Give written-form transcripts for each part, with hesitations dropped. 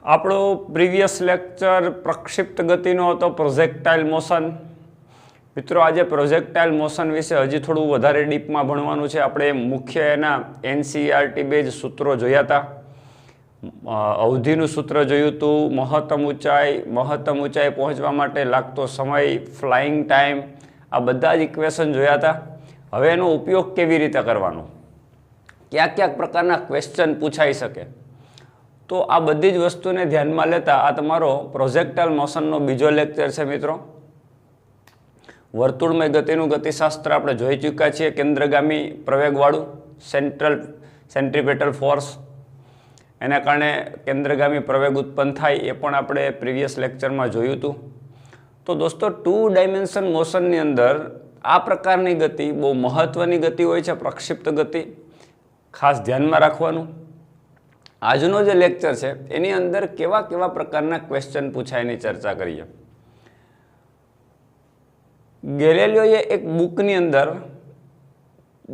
આપણો previous lecture પ્રક્ષિપ્ત ગતિનો હતો, પ્રોજેક્ટાઇલ motion. મિત્રો, આજે પ્રોજેક્ટાઇલ મોશન વિશે હજી થોડું વધારે ડીપમાં ભણવાનું છે. આપણે મુખ્ય એના એનસીઈઆરટી બેઝ સૂત્રો જોયા હતા. અવધિનું સૂત્ર જોયું હતું, મહત્તમ ઊંચાઈ પહોંચવા માટે લાગતો સમય, ફ્લાઇંગ ટાઈમ, આ બધા જ ઇક્વેશન જોયા હતા. હવે એનો ઉપયોગ કેવી રીતે કરવાનો, કયા પ્રકારના ક્વેશ્ચન પૂછાઈ શકે, તો આ બધી જ વસ્તુને ધ્યાનમાં લેતા આ તમારો પ્રોજેક્ટાઇલ મોશનનો બીજો લેક્ચર છે. મિત્રો, વર્તુળમય ગતિનું ગતિશાસ્ત્ર આપણે જોઈ ચૂક્યા છીએ. કેન્દ્રગામી પ્રવેગવાળું સેન્ટ્રીપેટલ ફોર્સ, એના કારણે કેન્દ્રગામી પ્રવેગ ઉત્પન્ન થાય, એ પણ આપણે પ્રીવિયસ લેક્ચરમાં જોયું હતું. તો દોસ્તો, 2 ડાયમેન્શન મોશનની અંદર આ પ્રકારની ગતિ બહુ મહત્વની ગતિ હોય છે, પ્રક્ષિપ્ત ગતિ. ખાસ ધ્યાનમાં રાખવાનું. આજનો જે લેક્ચર છે એની અંદર કેવા પ્રકારના ક્વેશ્ચન પૂછાય એની ચર્ચા કરીએ. ગેલિલિયોએ એક બુકની અંદર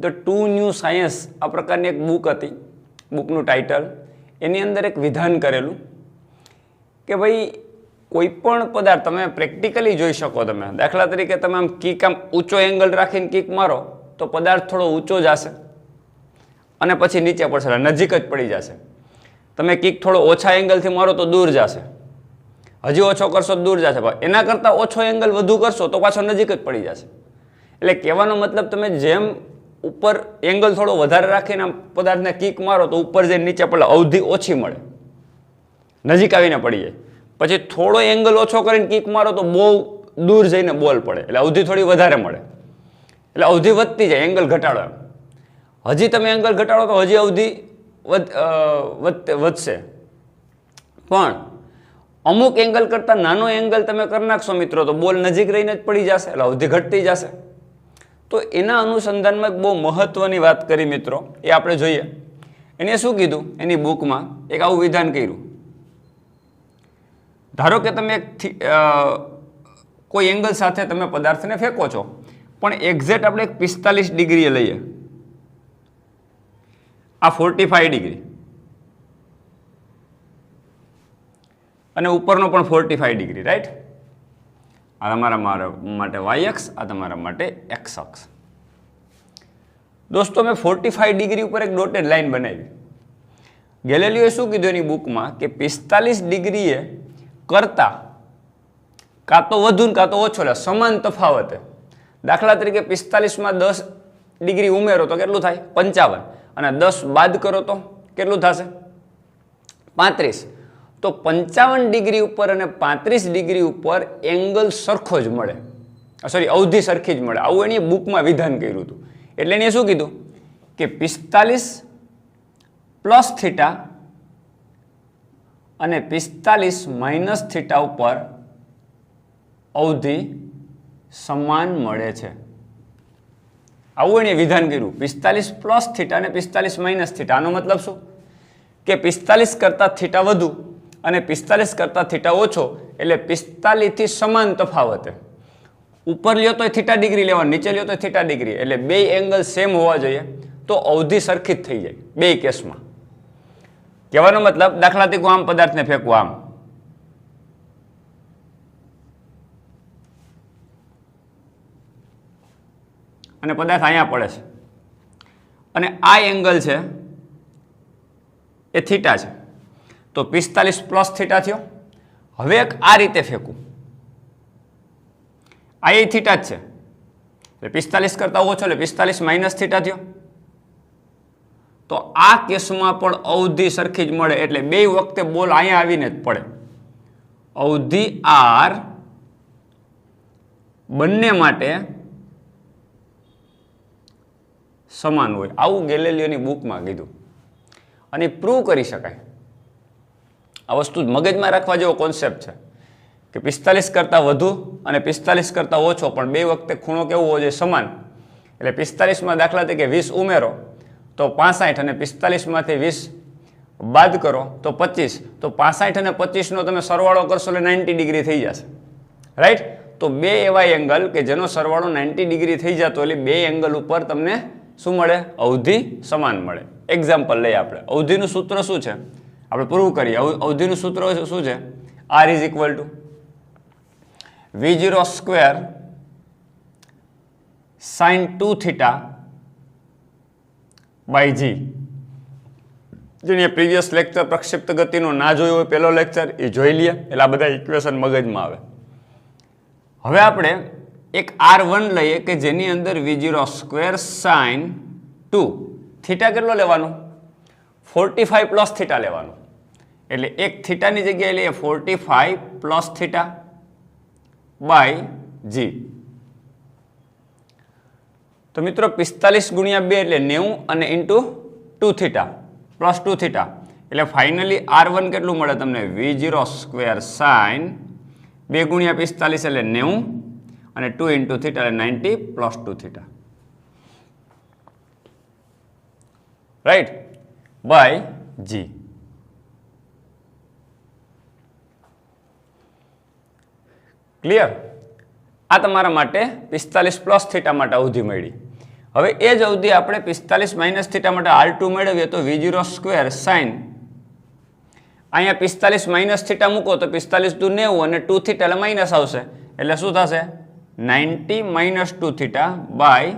ધ ટુ ન્યૂ સાયન્સ આ પ્રકારની એક બુક હતી, બુકનું ટાઇટલ. એની અંદર એક વિધાન કરેલું કે ભાઈ કોઈ પણ પદાર્થ તમે પ્રેક્ટિકલી જોઈ શકો. તમે દાખલા તરીકે તમે આમ કિક આમ ઊંચો એંગલ રાખીને કિક મારો તો પદાર્થ થોડો ઊંચો જશે અને પછી નીચે પડશે, નજીક જ પડી જશે. તમે કિક થોડો ઓછા એંગલથી મારો તો દૂર જશે, હજી ઓછો કરશો તો દૂર જશે, એના કરતાં ઓછો એંગલ વધુ કરશો તો પાછો નજીક જ પડી જશે. એટલે કહેવાનો મતલબ, તમે જેમ ઉપર એંગલ થોડો વધારે રાખીને પદાર્થને કિક મારો તો ઉપર જઈને નીચે પડે, અવધિ ઓછી મળે, નજીક આવીને પડી જાય. પછી થોડો એંગલ ઓછો કરીને કિક મારો તો બહુ દૂર જઈને બોલ પડે, એટલે અવધિ થોડી વધારે મળે, એટલે અવધિ વધતી જાય. એંગલ ઘટાડો, હજી તમે એંગલ ઘટાડો તો હજી અવધિ વધશે. પણ અમુક એંગલ કરતાં નાનો એંગલ તમે કરી નાખશો મિત્રો તો બોલ નજીક રહીને જ પડી જશે, એટલે અવધિ ઘટતી જશે. તો એના અનુસંધાનમાં એક બહુ મહત્વની વાત કરી મિત્રો, એ આપણે જોઈએ. એને શું કીધું, એની બુકમાં એક આવું વિધાન કર્યું. ધારો કે તમે કોઈ એંગલ સાથે તમે પદાર્થને ફેંકો છો, પણ એક્ઝેક્ટ આપણે 45 ડિગ્રીએ લઈએ, આ 45 ડિગ્રી અને ઉપરનો પણ 45 ડિગ્રી, રાઈટ? આ તમારા માટે વાય અક્ષ, આ તમારા માટે એક્સ અક્ષ. દોસ્તો, મેં 45 ડિગ્રી ઉપર એક ડોટેડ લાઈન બનાવી. ગેલિલિયોએ શું કીધું એની બુકમાં કે 45 ડિગ્રીએ કરતા કાં તો વધુ ને કાં તો ઓછો, એટલે સમાન તફાવતે. દાખલા તરીકે 45માં 10 ડિગ્રી ઉમેરો તો કેટલું થાય? 55. અને 10 બાદ કરો તો કેટલું થશે? 35. તો 55 ડિગ્રી ઉપર અને 35 ડિગ્રી ઉપર એંગલ સરખો જ મળે, અવધિ સરખી જ મળે. આવું એની બુકમાં વિધાન કર્યું હતું. એટલે એને શું કીધું કે 45 પ્લસ થીટા અને 45 માઇનસ થીટા ઉપર અવધિ સમાન મળે છે. આવું એને વિધાન કર્યું. 45 પ્લસ થીટા અને 45 માઇનસ થીટા. આનો મતલબ શું કે 45 કરતાં થીટા વધુ અને 45 કરતાં થીટા ઓછો, એટલે 45 થી સમાન તફાવતે. ઉપર લ્યો તો થીટા ડિગ્રી લેવાનું, નીચે લ્યો તો થીટા ડિગ્રી, એટલે બે એંગલ સેમ હોવા જોઈએ, તો અવધિ સરખી જ થઈ જાય બે કેસમાં. કહેવાનો મતલબ, દાખલા તરીકે આમ પદાર્થને ફેંકવું આમ, અને પદાર્થ અહીંયા પડે છે, અને આ એંગલ છે એ થીટા છે, તો 45 પ્લસ થીટા થયો. હવે એક આ રીતે ફેંકું, આ એ થીટા જ છે, એટલે 45 કરતાં ઓછો, એટલે 45 માઇનસ થીટા થયો. તો આ કેસમાં પણ અવધિ સરખી જ મળે, એટલે બે વખતે બોલ અહીંયા આવીને જ પડે. અવધિ આર બંને માટે સમાન હોય, આવું ગેલિલિયોની બુકમાં કીધું. અને પ્રૂવ કરી શકાય. આ વસ્તુ મગજમાં રાખવા જેવો કોન્સેપ્ટ છે કે 45 કરતાં વધુ અને 45 કરતાં ઓછો, પણ બે વખતે ખૂણો કેવો હોવો જોઈએ? સમાન. એટલે 45માં દાખલા તરીકે 20 ઉમેરો તો 65, અને 45માંથી 20 બાદ કરો તો 25. તો 65 અને 25નો તમે સરવાળો કરશો એટલે 90 ડિગ્રી થઈ જશે, રાઈટ? તો બે એવા એંગલ કે જેનો સરવાળો 90 ડિગ્રી થઈ જતો, એટલે બે એંગલ ઉપર તમને શું મળે? અવધિ સમાન મળે. એક્ઝામ્પલ લઈએ આપણે. અવધિનું સૂત્ર શું છે? આપણે પ્રૂવ કરીએ. અવધિનું સૂત્ર શું છે? R is equal to V0 square sine 2 theta by g. જેને પ્રીવિયસ લેક્ચર પ્રક્ષિપ્ત ગતિનો ના જોયો હોય પહેલો લેક્ચર એ જોઈ લઈએ એટલે આ બધા ઇક્વેશન મગજમાં આવે. હવે આપણે એક R1 લઈએ કે જેની અંદર V0 સ્ક્વેર સાઇન 2 થીટા કેટલો લેવાનો? 45 પ્લસ થીટા લેવાનો. એટલે એક થીટાની જગ્યાએ લઈએ 45 પ્લસ થીટા બાય જી. તો મિત્રો 45 ગુણ્યા 2 એટલે 90 અને ઇન્ટુ 2 થીટા પ્લસ 2 થીટા એટલે ફાઇનલી R1 કેટલું મળે તમને? V0 સ્ક્વેર સાઇન 2 ગુણ્યા 45 એટલે 90 અને 2 ઇન્ટુ થીટા એટલે 90 plus 2 theta. Right? By g. Clear? આ તમારા માટે 45 પ્લસ થીટા માટે અવધિ મળી. હવે એ જ અવધિ આપણે 45 માઇનસ થીટા માટે R2 મેળવીએ તો V0 સ્ક્વેર સાઇન અહીંયા 45 માઇનસ થીટા મૂકો તો 45 દુ 90 અને 2 થીટા એટલે માઇનસ આવશે એટલે શું થશે? 90 માઇનસ 2 થીટા બાય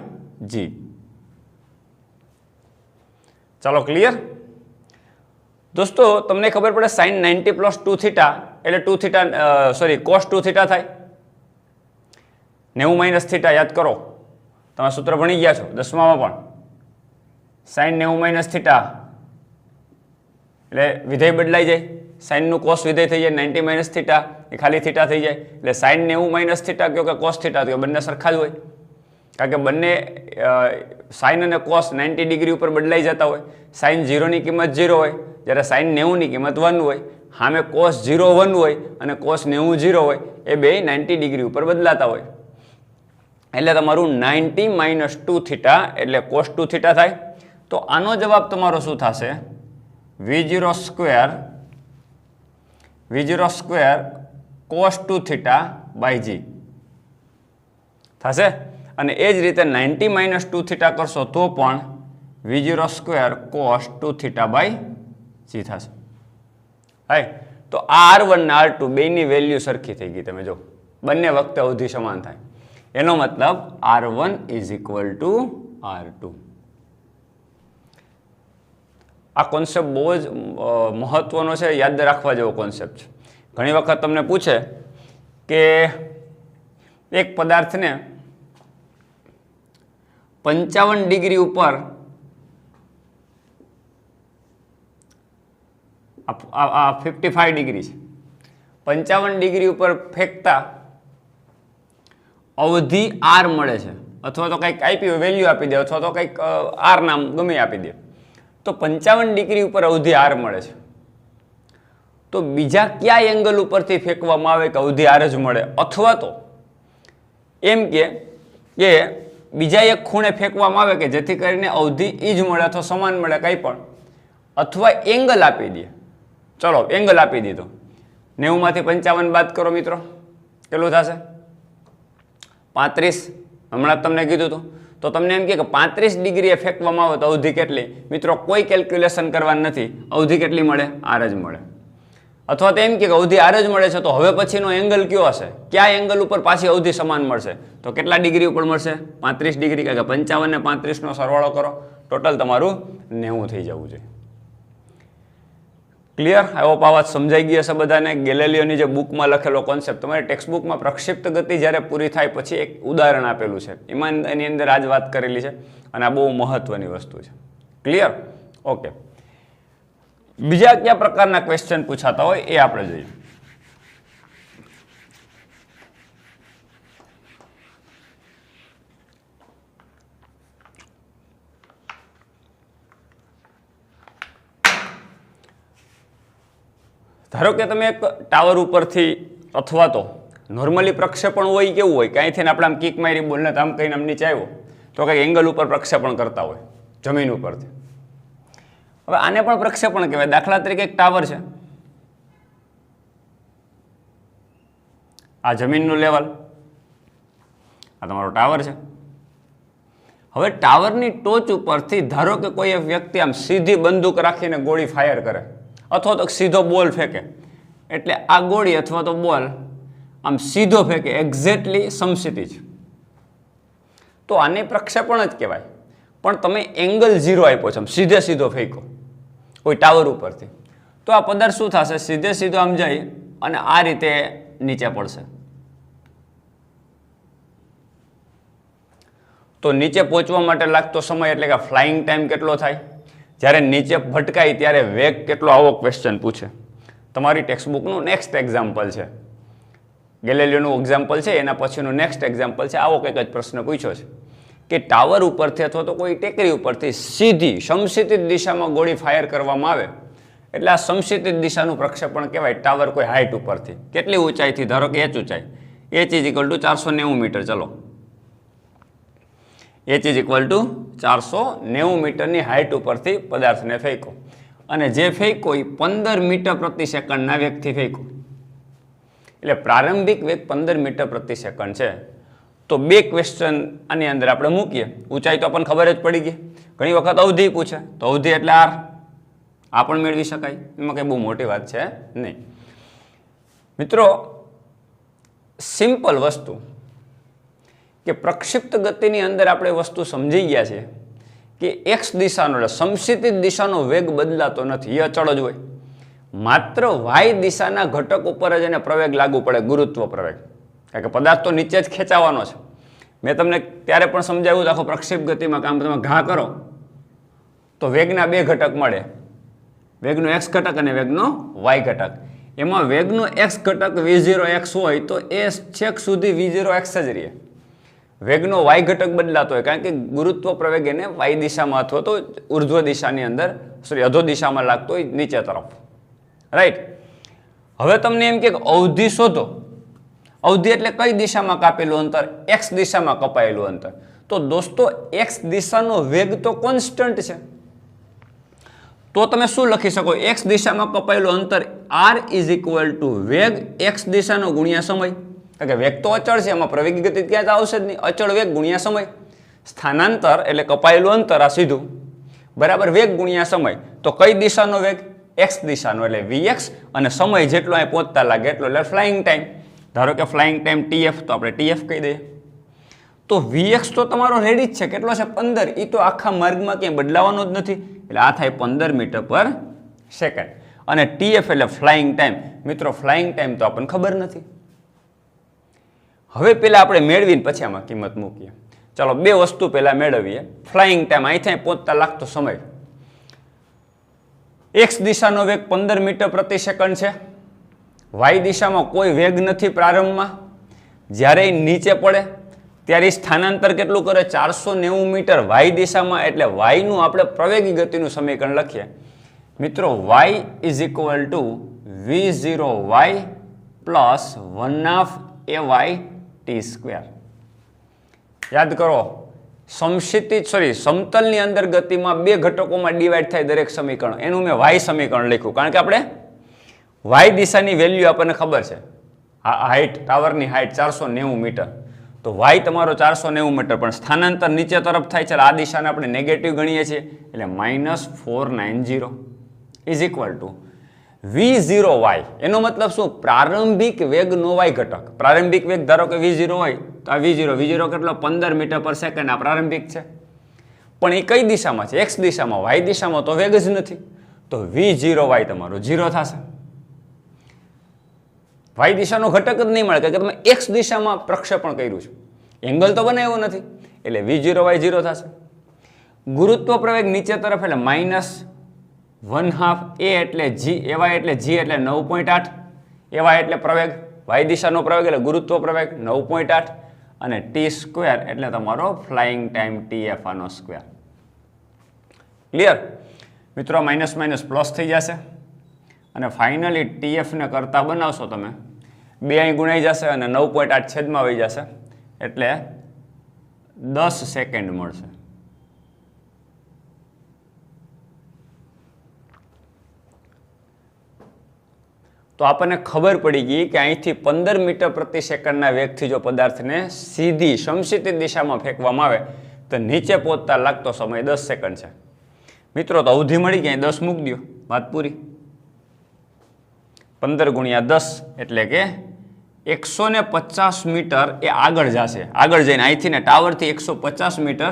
જી. ચાલો ક્લિયર? દોસ્તો તમને ખબર પડે સાઇન 90 પ્લસ 2 થીટા એટલે 2 થીટા સોરી કોસ 2 થીટા થાય. 90 માઇનસ થીટા યાદ કરો, તમે સૂત્ર ભણી ગયા છો 10મામાં પણ. સાઇન 90 માઇનસ થીટા એટલે વિધેય બદલાઈ જાય. સાઇનનું કોસ વિધેય થઈ જાય. 90 માઇનસ થીટા એ ખાલી થીટા થઈ જાય. એટલે સાઇન 90 માઇનસ થીટા કયો કે કોસ થીટા કયો, બંને સરખા જ હોય. કારણ કે બંને સાઇન અને કોસ 90 ડિગ્રી ઉપર બદલાઈ જતા હોય. સાઇન 0ની કિંમત 0 હોય જ્યારે સાઇન 90ની કિંમત 1 હોય. સામે કોસ 0 1 હોય અને કોસ 90 0 હોય. એ બે 90 ડિગ્રી ઉપર બદલાતા હોય. એટલે તમારું 90 માઇનસ 2 થીટા એટલે કોસ 2 થીટા થાય. તો આનો જવાબ તમારો શું થશે? V0 square cos 2 theta by g થશે. અને એ જ રીતે 90 માઇનસ 2 થીટા કરશો તો પણ V0 square cos 2 theta by g થશે. હાય તો આ R1 ને R2 બેની વેલ્યુ સરખી થઈ ગઈ. તમે જો બંને વખતે અવધિ સમાન થાય એનો મતલબ R1 is equal two R2. આ કોન્સેપ્ટ બહુ જ મહત્વનો છે, યાદ રાખવા જેવો કોન્સેપ્ટ છે. ઘણી વખત તમને પૂછે કે એક પદાર્થને 55 ડિગ્રી ઉપર આ 55 ડિગ્રી છે, 55 ડિગ્રી ઉપર ફેંકતા અવધિ R મળે છે અથવા તો કંઈક આપી વેલ્યુ આપી દે અથવા તો કંઈક R નામ ગમે આપી દે તો 55 ડિગ્રી ઉપર અવધિ R મળે છે. તો બીજા કયા એંગલ ઉપરથી ફેંકવામાં આવે કે અવધિ R જ મળે? અથવા તો એમ કે બીજા એક ખૂણે ફેંકવામાં આવે કે જેથી કરીને અવધિ ઈ જ મળે અથવા સમાન મળે કંઈ પણ, અથવા એંગલ આપી દે. ચલો એંગલ આપી દીધો, 90 માંથી 55 બાદ કરો મિત્રો, કેટલું થશે? 35. હમણાં તમને કીધું હતું. તો તમને એમ કે 35 ડિગ્રીએ ફેંકવામાં આવે તો અવધિ કેટલી? મિત્રો કોઈ કેલ્ક્યુલેશન કરવાની નથી, અવધિ કેટલી મળે? R જ મળે. અથવા તો એમ કે અવધિ R જ મળે છે તો હવે પછીનો એંગલ કયો હશે? કયા એંગલ ઉપર પાછી અવધિ સમાન મળશે? તો કેટલા ડિગ્રી ઉપર મળશે? 35 ડિગ્રી. કારણ કે 55 ને 35 નો સરવાળો કરો, ટોટલ તમારું 90 થઈ જવું જોઈએ. ક્લિયર? આવો વાત સમજાઈ ગઈ હશે બધાને. ગેલેલિયોની જે બુકમાં લખેલો કોન્સેપ્ટ તમારી ટેક્સ્ટબુકમાં પ્રક્ષિપ્ત ગતિ જ્યારે પૂરી થાય પછી એક ઉદાહરણ આપેલું છે, એમાં એની અંદર આ જ વાત કરેલી છે અને આ બહુ મહત્વની વસ્તુ છે. ક્લિયર? ઓકે. બીજા કયા પ્રકારના ક્વેશ્ચન પૂછાતા હોય એ આપણે જોઈએ. ધારો કે તમે એક ટાવર ઉપરથી અથવા તો નોર્મલી પ્રક્ષેપણ હોય કેવું હોય કે અહીંથી આપણે આમ કિક મારી બોલને આમ કહીને આમ નીચે આવ્યો તો કંઈક એંગલ ઉપર પ્રક્ષેપણ કરતા હોય જમીન ઉપરથી. હવે આને પણ પ્રક્ષેપણ કહેવાય. દાખલા તરીકે એક ટાવર છે, આ જમીનનું લેવલ, આ તમારો ટાવર છે. હવે ટાવરની ટોચ ઉપરથી ધારો કે કોઈ એક વ્યક્તિ આમ સીધી બંદૂક રાખીને ગોળી ફાયર કરે અથવા તો સીધો બોલ ફેંકે, એટલે આ ગોળી અથવા તો બોલ આમ સીધો ફેંકે, એક્ઝેક્ટલી સમક્ષિતિજ, તો આને પ્રક્ષેપણ જ કહેવાય. પણ તમે એંગલ 0 આપ્યો છે, સીધે સીધો ફેંકો કોઈ ટાવર ઉપરથી, તો આ પદાર્થ શું થશે, સીધે સીધો આમ જઈ અને આ રીતે નીચે પડશે. તો નીચે પહોંચવા માટે લાગતો સમય એટલે કે ફ્લાઇંગ ટાઈમ કેટલો થાય, જ્યારે નીચે ભટકાય ત્યારે વેગ કેટલો, આવો ક્વેશ્ચન પૂછે. તમારી ટેક્સ્ટબુકનું નેક્સ્ટ એક્ઝામ્પલ છે, ગેલેલિયોનું એક્ઝામ્પલ છે, એના પછીનું નેક્સ્ટ એક્ઝામ્પલ છે. આવો કંઈક જ પ્રશ્ન પૂછ્યો છે કે ટાવર ઉપરથી અથવા તો કોઈ ટેકરી ઉપરથી સીધી સમક્ષિતિજ દિશામાં ગોળી ફાયર કરવામાં આવે એટલે આ સમક્ષિતિજ દિશાનું પ્રક્ષેપણ કહેવાય. ટાવર કોઈ હાઇટ ઉપરથી, કેટલી ઊંચાઈથી, ધારો કે h ઊંચાઈ, h is equal to 490 metre. ચલો, h ઇઝ ઇક્વલ ટુ 490 મીટરની હાઇટ ઉપરથી પદાર્થને ફેંકો અને જે ફેંકો એ 15 મીટર પ્રતિ સેકન્ડના વેગથી ફેંકો. એટલે પ્રારંભિક વેગ 15 મીટર પ્રતિ સેકન્ડ છે. તો બે ક્વેશ્ચન આની અંદર આપણે મૂકીએ. ઊંચાઈ તો આપણને ખબર જ પડી ગઈ. ઘણી વખત અવધિ પૂછે તો અવધિ એટલે r, આ પણ મેળવી શકાય, એમાં કંઈ બહુ મોટી વાત છે નહીં. મિત્રો, સિમ્પલ વસ્તુ કે પ્રક્ષિપ્ત ગતિની અંદર આપણે વસ્તુ સમજી ગયા છે કે એક્સ દિશાનો એટલે સમક્ષિતિજ દિશાનો વેગ બદલાતો નથી, એ અચળ જ હોય. માત્ર વાય દિશાના ઘટક ઉપર જ એને પ્રવેગ લાગુ પડે, ગુરુત્વ પ્રવેગ, કારણ કે પદાર્થ તો નીચે જ ખેંચાવાનો છે. મેં તમને ત્યારે પણ સમજાવ્યું, આખો પ્રક્ષિપ્ત ગતિમાં કામ તમે ઘા કરો તો વેગના બે ઘટક મળે, વેગનો એક્સ ઘટક અને વેગનો વાય ઘટક. એમાં વેગનો એક્સ ઘટક v0x હોય તો એ છેક સુધી v0x જ રહે. વેગનો વાય ઘટક બદલાતો હોય કારણ કે ગુરુત્વ પ્રવેગ એને વાય દિશામાં અથવા તો ઉર્ધ્વ દિશાની અંદર, અધો દિશામાં લાગતો હોય નીચે તરફ. રાઈટ. હવે તમને એમ કે અવધિ શોધો. અવધિ એટલે કઈ દિશામાં કાપેલું અંતર, એક્સ દિશામાં કપાયેલું અંતર. તો દોસ્તો, એક્સ દિશાનો વેગ તો કોન્સ્ટન્ટ છે, તો તમે શું લખી શકો, એક્સ દિશામાં કપાયેલું અંતર r ઇઝ ઇક્વલ ટુ વેગ એક્સ દિશાનો ગુણ્યા સમય. કારણ કે વેગ તો અચળ છે, એમાં પ્રવેગી ગતિ ક્યાં આવશે જ નહીં, અચળ વેગ ગુણ્યા સમય. સ્થાનાંતર એટલે કપાયેલું અંતર આ સીધું બરાબર વેગ ગુણ્યા સમય. તો કઈ દિશાનો વેગ, એક્સ દિશાનો એટલે vx, અને સમય જેટલો અહીં પહોંચતા લાગે એટલો એટલે ફ્લાઇંગ ટાઈમ. ધારો કે ફ્લાઇંગ ટાઈમ tf, તો આપણે tf કહી દઈએ. તો vx તો તમારો રેડી જ છે, કેટલો છે 15, એ તો આખા માર્ગમાં ક્યાંય બદલાવાનો જ નથી, એટલે આ થાય 15 મીટર પર સેકન્ડ. અને tf એટલે ફ્લાઇંગ ટાઈમ. મિત્રો, ફ્લાઇંગ ટાઈમ તો આપણને ખબર નથી. હવે પેલા આપણે મેળવીને પછી આમાં કિંમત મૂકીએ. ચાલો, બે વસ્તુ પહેલા મેળવીએ. ફ્લાઇંગ ટાઈમ, અહીંથી પહોંચતા લાગતો સમય. એક્સ દિશાનો વેગ 15 મીટર પ્રતિ સેકન્ડ છે. વાય દિશામાં કોઈ વેગ નથી પ્રારંભમાં. જ્યારે નીચે પડે ત્યારે સ્થાનાંતર કેટલું કરે, 490 મીટર વાય દિશામાં. એટલે વાયનું આપણે પ્રવેગી ગતિનું સમીકરણ લખીએ. મિત્રો, y is equal two v0y plus 1/2ay t square. યાદ કરો, સમતલની અંદર ગતિમાં બે ઘટકોમાં ડિવાઈડ થાય દરેક સમીકરણ, એનું મેં વાય સમીકરણ લખ્યું કારણ કે આપણે વાય દિશાની વેલ્યુ આપણને ખબર છે. હાઈટ, ટાવરની હાઈટ 490 મીટર, તો વાય તમારો 490 મીટર, પણ સ્થાનાંતર નીચે તરફ થાય છે, આ દિશાને આપણે નેગેટિવ ગણીએ છીએ, એટલે -490 ઇઝ ઇક્વલ ટુ v0y. એનો મતલબ શું, પ્રારંભિક વેગનો વાય ઘટક. પ્રારંભિક વેગ ધારો કે v0 હોય તો આ v0 કેટલો, 15 મીટર પર સેકન્ડ, આ પ્રારંભિક છે. પણ એ કઈ દિશામાં છે, એક્સ દિશામાં. વાય દિશામાં તો વેગ જ નથી, તો v0y તમારો 0 થશે. વાય દિશાનો ઘટક જ નહીં મળે કારણ કે તમે એક્સ દિશામાં પ્રક્ષેપણ કર્યું છે, એંગલ તો બનાવ્યો નથી, એટલે v0y 0 થશે. ગુરુત્વ પ્રવેગ નીચે તરફ એટલે -1/2 a એટલે g, ay એટલે g એટલે 9.8, ay એટલે પ્રવેગ, વાય દિશાનો પ્રવેગ એટલે ગુરુત્વ પ્રવેગ 9.8, અને t સ્ક્વેર એટલે તમારો ફ્લાઇંગ ટાઈમ tf આનો સ્ક્વેર. ક્લિયર મિત્રો? માઇનસ માઇનસ પ્લસ થઈ જશે અને ફાઇનલી tf ને કરતા બનાવશો તમે, 2 અહીં ગુણાઈ જશે અને 9.8 છેદમાં વહી જશે, એટલે 10 સેકન્ડ મળશે. તો આપણને ખબર પડી ગઈ કે અહીંથી 15 મીટર પ્રતિ સેકન્ડના વેગથી જો પદાર્થને સીધી સમક્ષિતિજ દિશામાં ફેંકવામાં આવે તો નીચે પહોંચતા લાગતો સમય 10 સેકન્ડ છે. મિત્રો, તો અવધિ મળી ગઈ, 10 મૂકી દો, વાત પૂરી. 15 ગુણ્યા 10 એટલે કે 150 મીટર એ આગળ જશે. આગળ જઈને અહીંથી ને ટાવરથી 150 મીટર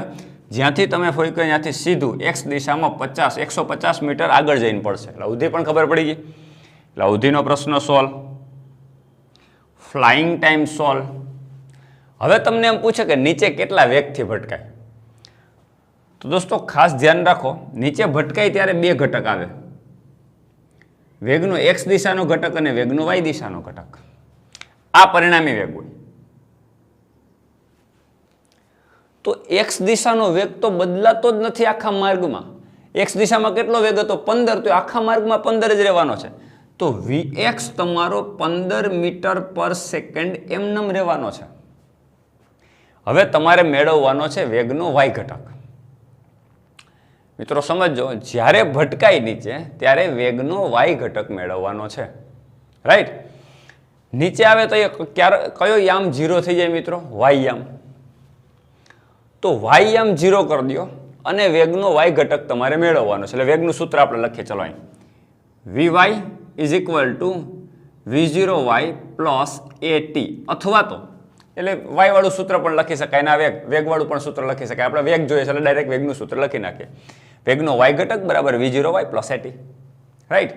જ્યાંથી તમે ફોઈ કે ત્યાંથી સીધું એક્સ દિશામાં 150 મીટર આગળ જઈને પડશે. એટલે અવધિ પણ ખબર પડી ગઈ. એટલે અવધિનો પ્રશ્ન સોલ્વ. Flying time solve. હવે તમને એમ પૂછે કે નીચે કેટલા વેગથી ભટકાય. તો દોસ્તો ખાસ ધ્યાન રાખો, નીચે ભટકાય ત્યારે બે ઘટક આવે, વેગનો એક્સ દિશાનો ઘટક અને વેગનો વાય દિશાનો ઘટક. આ પરિણામી વેગ હોય. તો એક્સ દિશાનો વેગ તો બદલાતો જ નથી આખા માર્ગમાં. એક્સ દિશામાં કેટલો વેગ હતો 15, તો આખા માર્ગમાં 15 જ રહેવાનો છે. તો Vx તમારો 15 મીટર પર સેકન્ડ એમનેમ રહેવાનો છે. હવે તમારે મેળવવાનો છે વેગનો વાય ઘટક. મિત્રો સમજો, જ્યારે ભટકાય નીચે ત્યારે વેગનો વાય ઘટક મેળવવાનો છે. રાઈટ. નીચે આવે તો કયો યામ 0 થઈ જાય મિત્રો? વાય યામ. તો વાય યામ 0 કરી દો અને વેગનો વાય ઘટક તમારે મેળવવાનો છે. એટલે વેગનું સૂત્ર આપણે લખીએ. ચલો અહીં Vy is equal two V0y plus AT, અથવા તો એટલે વાય વાળું સૂત્ર પણ લખી શકાય ને વેગ વાળું પણ સૂત્ર લખી શકાય. આપણે વેગ જોઈએ છે એટલે ડાયરેક્ટ વેગનું સૂત્ર લખી નાખીએ. વેગનો વાય ઘટક બરાબર V0y પ્લસ AT. રાઈટ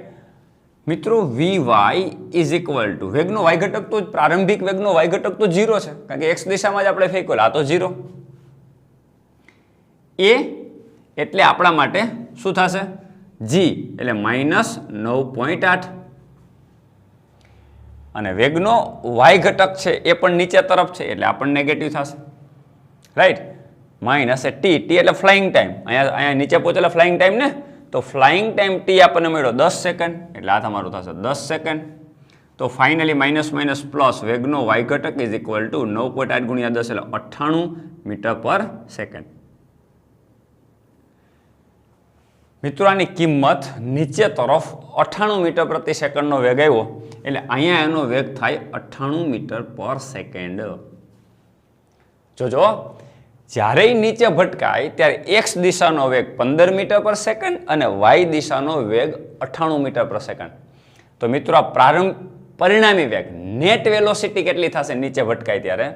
મિત્રો, Vy ઇઝ ઇક્વલ ટુ વેગનો વાય ઘટક તો પ્રારંભિક વેગનો વાય ઘટક તો 0 છે, કારણ કે એક્સ દિશામાં જ આપણે ફેંક્યો. આ તો 0. એ એટલે આપણા માટે શું થશે? G એટલે -9.8. અને વેગનો વાય ઘટક છે એ પણ નીચે તરફ છે એટલે આપણને નેગેટિવ થશે. રાઈટ. માઇનસ T એટલે ફ્લાઇંગ ટાઈમ. અહીંયા નીચે પહોંચેલા ફ્લાઇંગ ટાઈમ ને, તો ફ્લાઇંગ ટાઈમ T આપણને મળ્યો 10 સેકન્ડ, એટલે આ તમારું થશે 10 સેકન્ડ. તો ફાઇનલી માઇનસ માઇનસ પ્લસ વેગનો વાય ઘટક ઇઝ ઇક્વલ ટુ 9.8 ગુણ્યા 10 એટલે 98 મીટર પર સેકન્ડ. મિત્રો આની કિંમત નીચે તરફ 98 મીટર પ્રતિ સેકન્ડનો વેગ આવ્યો એટલે અહીંયા એનો વેગ થાય 98 મીટર પર સેકન્ડ. જોજો, જ્યારે નીચે ભટકાય ત્યારે એક્સ દિશાનો વેગ 15 મીટર પર સેકન્ડ અને વાય દિશાનો વેગ 98 મીટર પર સેકન્ડ. તો મિત્રો આ પરિણામી વેગ નેટ વેલોસિટી કેટલી થશે નીચે ભટકાય ત્યારે?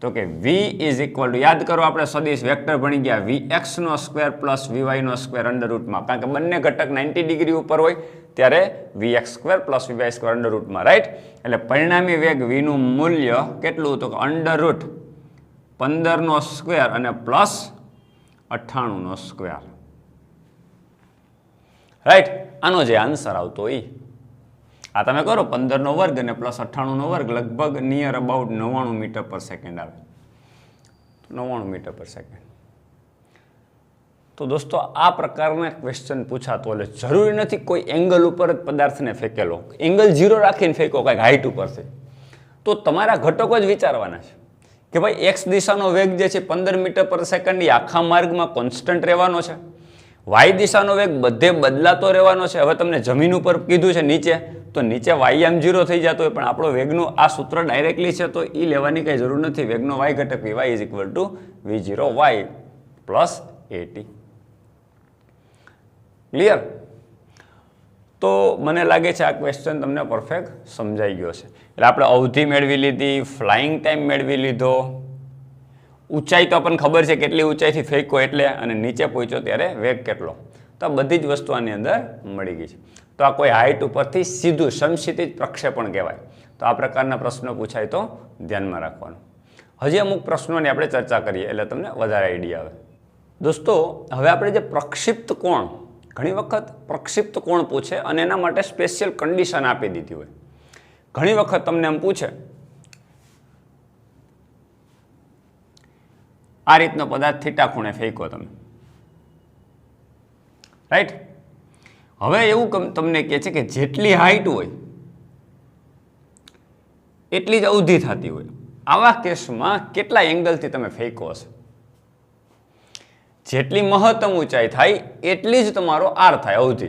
તો કે v ઇઝ ઇક્વલ ટુ, યાદ કરો આપણે સદિશ વેક્ટર ભણી ગયા, vx² પ્લસ vy² અંડર રૂટમાં, કારણ કે બંને ઘટક 90 ડિગ્રી ઉપર હોય ત્યારે vx² plus vy² under રૂટમાં. Right. એટલે પરિણામી વેગ v નું મૂલ્ય કેટલું? તો અંડર રૂટ 15² અને પ્લસ 98². રાઈટ. આનો જે આન્સર આવતો એ આ તમે કરો 15² અને પ્લસ 98² લગભગ નિયર અબાઉટ 99 મીટર પર સેકન્ડ આવે. 99 મીટર પર સેકન્ડ. તો દોસ્તો આ પ્રકારના ક્વેશ્ચન પૂછાતો એટલે જરૂરી નથી કોઈ એંગલ ઉપર જ પદાર્થને ફેંકેલો. એંગલ 0 રાખીને ફેંકો કાંઈક હાઈટ ઉપરથી. તો તમારા ઘટકો જ વિચારવાના છે કે ભાઈ એક્સ દિશાનો વેગ જે છે 15 મીટર પર સેકન્ડ એ આખા માર્ગમાં કોન્સ્ટન્ટ રહેવાનો છે. વાય દિશાનો વેગ બધે બદલાતો રહેવાનો છે. હવે તમને જમીન ઉપર કીધું છે નીચે, તો નીચે વાય એમ 0 થઈ જતો હોય, પણ આપણો વેગનું આ સૂત્ર ડાયરેક્ટલી છે તો એ લેવાની કંઈ જરૂર નથી. વેગનો વાય ઘટક Vy is equal two V0y plus AT. Clear? તો મને લાગે છે આ ક્વેશ્ચન તમને પરફેક્ટ સમજાઈ ગયો છે. એટલે આપણે અવધિ મેળવી લીધી, ફ્લાઇંગ ટાઈમ મેળવી લીધો, ઊંચાઈ તો આપણને ખબર છે કેટલી ઊંચાઈથી ફેંકો એટલે, અને નીચે પહોંચ્યો ત્યારે વેગ કેટલો. તો આ બધી જ વસ્તુ આની અંદર મળી ગઈ છે. તો આ કોઈ હાઇટ ઉપરથી સીધું સમક્ષિતિજ પ્રક્ષેપણ કહેવાય. તો આ પ્રકારના પ્રશ્નો પૂછાય તો ધ્યાનમાં રાખવાનું. હજી અમુક પ્રશ્નોની આપણે ચર્ચા કરીએ એટલે તમને વધારે આઈડિયા આવે. દોસ્તો હવે આપણે જે પ્રક્ષિપ્ત કોણ, ઘણી વખત પ્રક્ષિપ્ત કોણ પૂછે અને એના માટે સ્પેશિયલ કન્ડિશન આપી દીધી હોય. ઘણી વખત તમને એમ પૂછે આ રીતનો પદાર્થ થીટા ખૂણે ફેંકો તમે. રાઈટ. હવે એવું તમને કહે છે કે જેટલી હાઈટ હોય એટલી જ અવધિ થતી હોય. આવા કેસમાં કેટલા એંગલથી તમે ફેંકો હશે? જેટલી મહત્તમ ઊંચાઈ થાય એટલી જ તમારો આર થાય અવધિ.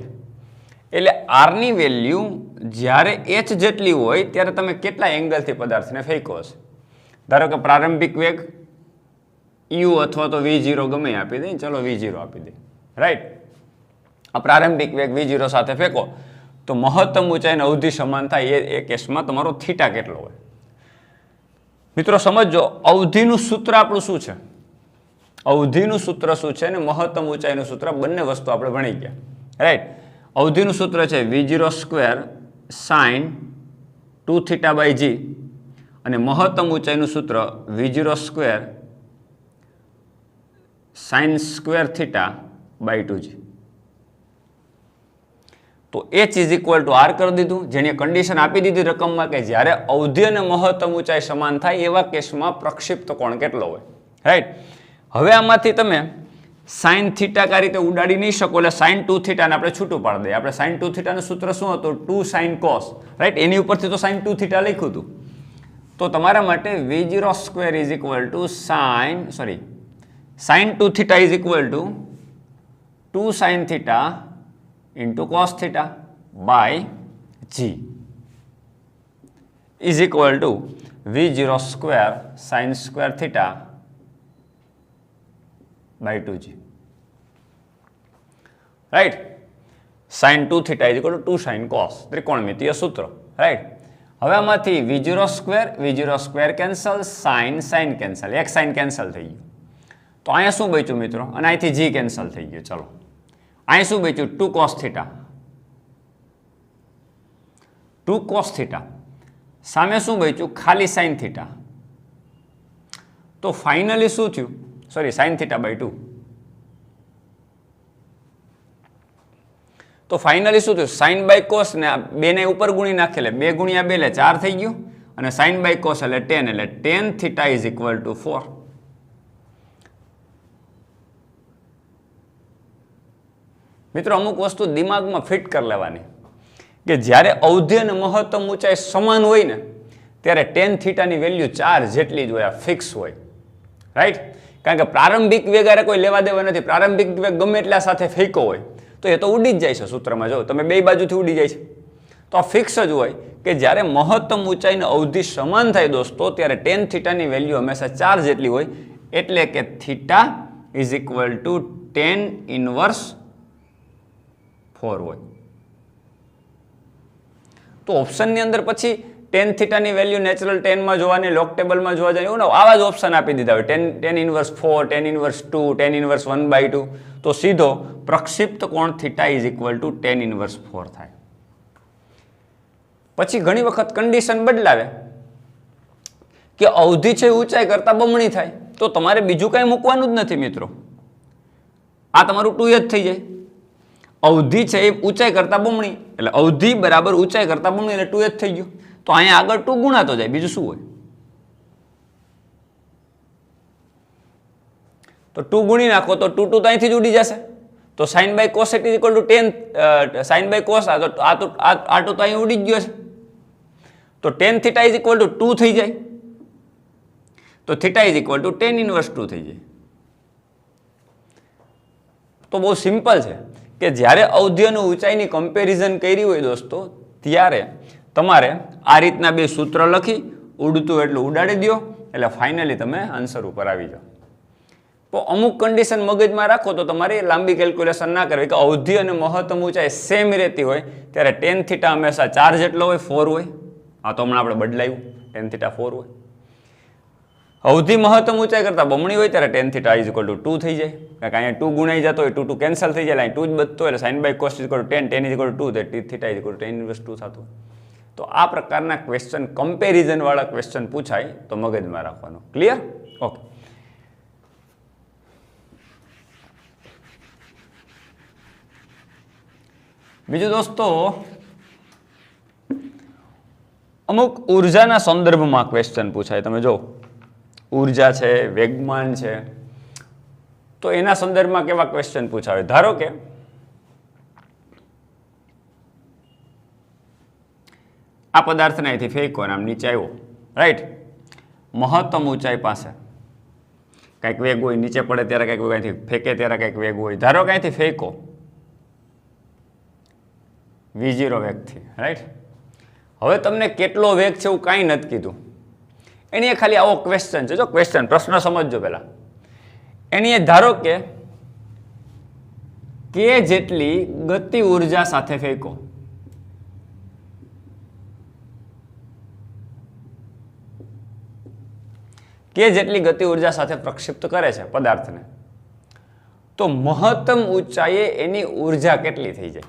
એટલે આરની વેલ્યુ જ્યારે h જેટલી હોય ત્યારે તમે કેટલા એંગલથી પદાર્થને ફેંકો હશે? ધારો કે પ્રારંભિક વેગ u અથવા તો v0 ગમે આપી દે, ચલો v0 આપી દે. રાઈટ. આ પ્રારંભિક વેગ v0 સાથે ફેંકો તો મહત્તમ ઊંચાઈ અને અવધિ સમાન થાય એ કેસમાં તમારો થીટા કેટલો હોય. મિત્રો સમજો, અવધિનું સૂત્ર આપણું શું છે? અવધિનું સૂત્ર શું છે અને મહત્તમ ઊંચાઈનું સૂત્ર, બંને વસ્તુ આપણે ભણી ગયા, રાઈટ. અવધિનું સૂત્ર છે v0² sin 2θ/g અને મહત્તમ ઊંચાઈનું સૂત્ર v0² sin²θ/2g. તો h is equal two r કરી દીધું, જેની કન્ડિશન આપી દીધી રકમમાં કે જ્યારે અવધિ અને મહત્તમ ઊંચાઈ સમાન થાય એવા કેસમાં પ્રક્ષિપ્ત કોણ કેટલો હોય, રાઈટ. હવે આમાંથી તમે સાઇન થીટા કા રીતે ઉડાડી નહીં શકો, એટલે સાઇન 2θ ને આપણે છૂટું પાડી દઈએ. આપણે સાઇન 2θ નું સૂત્ર શું હતું? 2 sin cos, રાઈટ. એની ઉપરથી તો સાઇન 2θ લખ્યું હતું. તો તમારા માટે v0² is equal to sin 2θ is equal to 2 sin θ into cos θ by g is equal to v0² sin² θ by 2g, right. sin 2θ is equal to 2 sin cos, ત્રિકોણમિતીય સૂત્ર, right. હવે આમાંથી v0² કેન્સલ, sin કેન્સલ, એક sin cancel થઈ ગયું. તો અહીંયા શું બચ્યું મિત્રો? અને અહીંથી g કેન્સલ થઈ ગયું. ચલો, અહીં શું બચ્યું? 2 cos θ, 2 cos θ. સામે શું બચ્યું? ખાલી sin θ. તો ફાઇનલી શું થયું? Sorry, sin θ by 2. તો ફાઇનલી શું થયું? sin by cos ને બે ને ઉપર ગુણી નાખેલે, 2 ગુણ્યા 2 એટલે 4 થઈ ગયું, અને sin by cos એટલે 10, એટલે tan θ is equal to 4. મિત્રો અમુક વસ્તુ દિમાગમાં ફિટ કરી લેવાની કે જ્યારે અવધિ અને મહત્તમ ઊંચાઈ સમાન હોય ને ત્યારે tan θ ની વેલ્યુ 4 જેટલી જ હોય, ફિક્સ હોય, રાઈટ. કારણ કે પ્રારંભિક વેગ આરે કોઈ લેવા દેવા નથી. પ્રારંભિક વેગ ગમે એટલા સાથે ફેંકો હોય તો એ તો ઉડી જ જાય છે. સૂત્રમાં જો તમે બે બાજુથી ઉડી જાય છે, તો આ ફિક્સ જ હોય કે જ્યારે મહત્તમ ઊંચાઈની અવધિ સમાન થાય દોસ્તો, ત્યારે tan θ ની વેલ્યુ હંમેશા 4 જેટલી હોય, એટલે કે θ is equal to tan inverse 4 હોય. તો ઓપ્શનની અંદર પછી tan θ ની વેલ્યુ નેચરલ 10 માં જોવાની, લોગ ટેબલમાં જોવા જાય, એવું આવા જ ઓપ્શન આપી દીધા હોય. tan inverse 4, tan inverse 2, tan inverse 1/2. તો સીધો પ્રક્ષિપ્ત કોણ θ is equal to tan inverse 4 થાય. પછી ઘણી વખત કન્ડિશન બદલાવે કે અવધિ છે ઊંચાઈ કરતા બમણી થાય, તો તમારે બીજું કાંઈ મૂકવાનું જ નથી મિત્રો. આ તમારું 2 જ થઈ જાય. અવધિ છે એ ઊંચાઈ કરતા બમણી, એટલે અવધિ બરાબર ઊંચાઈ કરતા બમણી, એટલે 2 જ થઈ ગયું. તો અહીંયા આગળ 2 ગુણાતો જાય, બીજું શું હોય? તો 2 ગુણી નાખો તો 2 તો અહીંથી જ ઉડી જશે. તો sin by cos is equal to 10 sin by cos, આ તો અહીં ઉડી જ ગયો છે. તો tan θ ઇઝ ઇક્વલ ટુ 2 થઈ જાય. તો θ is equal to tan inverse 2 થઈ જાય. તો બહુ સિમ્પલ છે કે જ્યારે અવધિ અને ઊંચાઈની કમ્પેરિઝન કરી હોય દોસ્તો, ત્યારે તમારે આ રીતના બે સૂત્ર લખી ઉડતું એટલું ઉડાડી દો, એટલે ફાઇનલી તમે આન્સર ઉપર આવી જાઓ. તો અમુક કન્ડિશન મગજમાં રાખો તો તમારે લાંબી કેલ્ક્યુલેશન ના કરવી કે અવધિ અને મહત્તમ ઊંચાઈ સેમ રહેતી હોય ત્યારે tan θ હંમેશા 4 જેટલો હોય, 4 હોય. આ તો હમણાં આપણે બદલાયું, tan θ 4 હોય. અવધિ મહત્તમ ઊંચાઈ કરતા બમણી હોય ત્યારે tan θ ઇઝ ઇક્વલ ટુ 2 થઈ જાય. કારણ કે અહીંયા 2 ગુણાઈ જતો હોય, 2 કેન્સલ થઈ જાય, અહીં 2 જ બચતો એટલે sin by cos is equal to 10, tan is equal to 2, θ is equal to tan inverse 2 થતું. તો આ પ્રકારના ક્વેશ્ચન, કમ્પેરિઝન વાળા ક્વેશ્ચન પૂછાય તો મગજમાં રાખવાનું. ક્લિયર? ઓકે. બીજું દોસ્તો, અમુક ઉર્જાના સંદર્ભમાં ક્વેશ્ચન પૂછાય. તમે જો ઉર્જા છે, વેગમાન છે, તો એના સંદર્ભમાં કેવા ક્વેશ્ચન પૂછાય? ધારો કે આ પદાર્થને અહીંથી ફેંકો અને આમ નીચે આવ્યો, રાઈટ. મહત્તમ ઊંચાઈ પાસે કંઈક વેગ હોય, નીચે પડે ત્યારે કંઈક વેગ, અહીંથી ફેંકે ત્યારે કંઈક વેગ હોય. ધારો કે અહીંથી ફેંકો v0 વેગથી, રાઈટ. હવે તમને કેટલો વેગ છે એવું કાંઈ નથી કીધું. એની ખાલી આવો ક્વેશ્ચન છે. જો ક્વેશ્ચન, પ્રશ્ન સમજજો પહેલા. એની ધારો કે જેટલી ગતિ ઉર્જા સાથે ફેંકો, કે જેટલી ગતિ ઉર્જા સાથે પ્રક્ષિપ્ત કરે છે પદાર્થને, તો મહત્તમ ઊંચાઈએ એની ઉર્જા કેટલી થઈ જાય,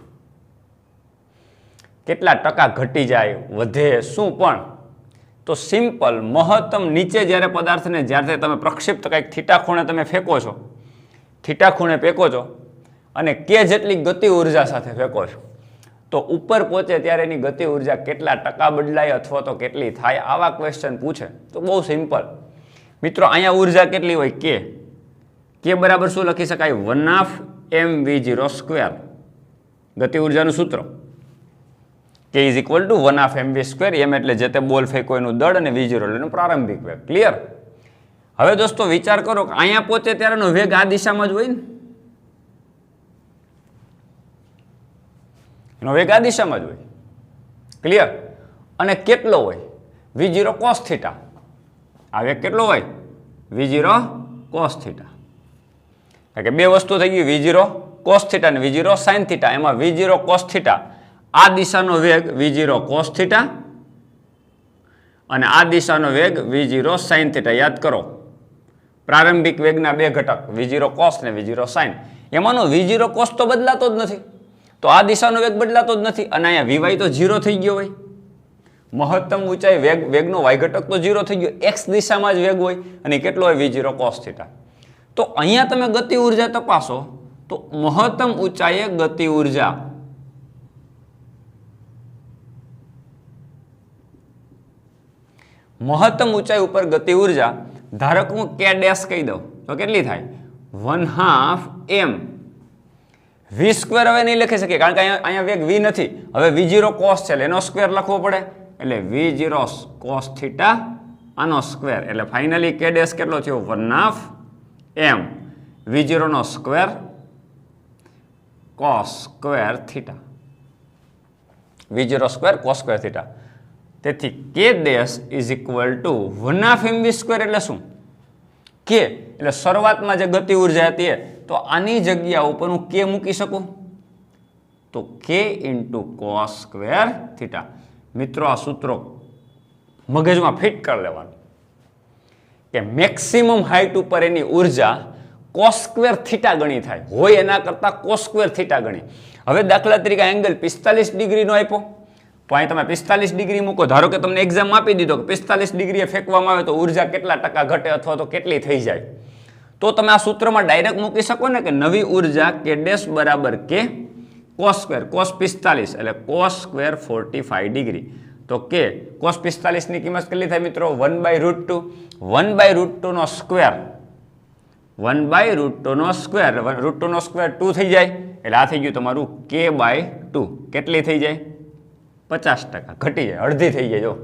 કેટલા ટકા ઘટી જાય, વધે, શું? પણ તો સિમ્પલ, મહત્તમ નીચે જ્યારે પદાર્થને જ્યારે તમે પ્રક્ષિપ્ત કંઈક થીટા ખૂણે તમે ફેંકો છો, થીટા ખૂણે ફેંકો છો અને કે જેટલી ગતિ ઉર્જા સાથે ફેંકો છો, તો ઉપર પહોંચે ત્યારે એની ગતિ ઉર્જા કેટલા ટકા બદલાય અથવા તો કેટલી થાય, આવા ક્વેશ્ચન પૂછે તો બહુ સિમ્પલ મિત્રો. અહીંયા ઉર્જા કેટલી હોય? કે બરાબર શું લખી શકાય? 1/mv0². ગતિ ઉર્જાનું સૂત્ર K = 1/mv². m એટલે જે તે બોલ ફેંકો એનું દળ અને v0 એટલે એનો પ્રારંભિક વેગ. ક્લિયર? હવે દોસ્તો વિચાર કરો કે અહીંયા પહોંચે ત્યારેનો વેગ આ દિશામાં જ હોય ને, એનો વેગ આ દિશામાં જ હોય. ક્લિયર? અને કેટલો હોય? v0 cos θ. આ વેગ કેટલો હોય? v0 cos θ. કે બે વસ્તુ થઈ ગઈ, v0 cos θ અને v0 sin θ. એમાં v0 cos θ આ દિશાનો વેગ v0 cos θ અને આ દિશાનો વેગ v0 sin θ. યાદ કરો, પ્રારંભિક વેગના બે ઘટક v0 cos ને v0 sin. એમાંનો v0 cos તો બદલાતો જ નથી, તો આ દિશાનો વેગ બદલાતો જ નથી અને અહીંયા vy તો 0 થઈ ગયો હોય. મહત્તમ ઊંચાઈ વેગનો y ઘટક તો 0 થઈ ગયો, x દિશામાં જ વેગ હોય અને કેટલો હોય? v0 cos θ. તો અહીંયા તમે ગતિ ઉર્જા તપાસો તો મહત્તમ ઊંચાઈએ ગતિ ઉર્જા મહત્તમ ઊંચાઈ ઉપર ગતિ ઉર્જા ધારો કે હું k ડેશ કહી દઉં તો કેટલી થાય? 1/2 m v². હવે નહીં લખી શકીએ કારણ કે અહીંયા વેગ v નથી, હવે v0 cos છે એટલે એનો સ્ક્વેર લખવો પડે, એટલે v0 cos θ આનો સ્ક્વેર, એટલે ફાઇનલી k ડેશ કેટલો થયો? 1/2 m v0 નો square cos square θ, v0 square cos square θ. તેથી k ડેશ = 1/2 mv² એટલે શું? k એટલે શરૂઆતમાં જે ગતિ ઉર્જા હતી તો આની જગ્યા ઉપર હું k મૂકી શકું તો k × cos સ્ક્વેર θ. મિત્રો આ સૂત્રો મગજમાં ફિટ કરી લેવાનું કે મેક્સિમમ હાઈટ ઉપર એની ઉર્જા cos સ્ક્વેર θ ગણી થાય હોય એના કરતા cos સ્ક્વેર θ ગણી. હવે દાખલા તરીકે એંગલ 45 ડિગ્રીનો આપ્યો તો અહીં તમે 45 ડિગ્રી મૂકો, ધારો કે તમને એક્ઝામ આપી દીધો કે 45 ડિગ્રીએ ફેંકવામાં આવે તો ઉર્જા કેટલા ટકા ઘટે અથવા તો કેટલી થઈ જાય, તો તમે આ સૂત્રમાં ડાયરેક્ટ મૂકી શકો ને કે નવી ઉર્જા k ડેશ બરાબર k cos સ્ક્વેર, cos 45 એટલે cos સ્ક્વેર 45 ડિગ્રી. તો k cos 45 ની કિંમત કેટલી થાય મિત્રો? 1/√2. 1/√2 નો સ્ક્વેર, 1/√2 નો સ્ક્વેર, √2 નો સ્ક્વેર 2 થઈ જાય એટલે આ થઈ ગયું તમારું k/2. કેટલી થઈ જાય? 50% ઘટી જાય, અડધી થઈ જાય.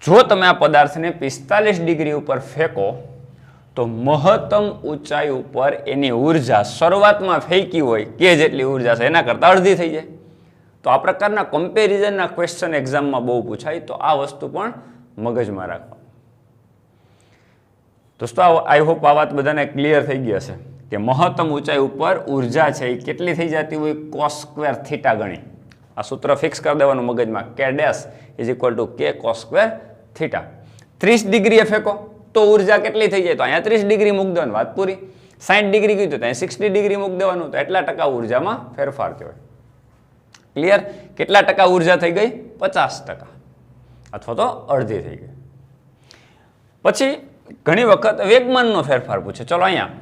જો તમે આ પદાર્થને 45 ડિગ્રી ઉપર ફેંકો તો મહત્તમ ઊંચાઈ ઉપર એની ઉર્જા શરૂઆતમાં ફેંકી હોય કે જેટલી ઉર્જા છે એના કરતાં અડધી થઈ જાય. તો આ પ્રકારના કમ્પેરિઝનના ક્વેશ્ચન એક્ઝામમાં બહુ પૂછાય, તો આ વસ્તુ પણ મગજમાં રાખવા. દોસ્તો આઈ હોપ આ વાત બધાને ક્લિયર થઈ ગઈ હશે કે મહત્તમ ઊંચાઈ ઉપર ઉર્જા છે એ કેટલી થઈ જતી હોય? cos સ્ક્વેર θ ગણી. આ સૂત્ર ફિક્સ કરી દેવાનું મગજમાં, k dash = k cos square θ. 30 ડિગ્રીએ ફેંકો તો ઉર્જા કેટલી થઈ જાય? તો અહીંયા 30 ડિગ્રી મૂકી દેવાનું, વાત પૂરી. 60 ડિગ્રી કીધું તો અહીંયા 60 ડિગ્રી મૂકી દેવાનું, તો એટલા ટકા ઉર્જામાં ફેરફાર કહેવાય. ક્લિયર? કેટલા ટકા ઉર્જા થઈ ગઈ? 50% અથવા તો અડધી થઈ ગઈ. પછી ઘણી વખત વેગમાનનો ફેરફાર પૂછે. ચલો અહીંયા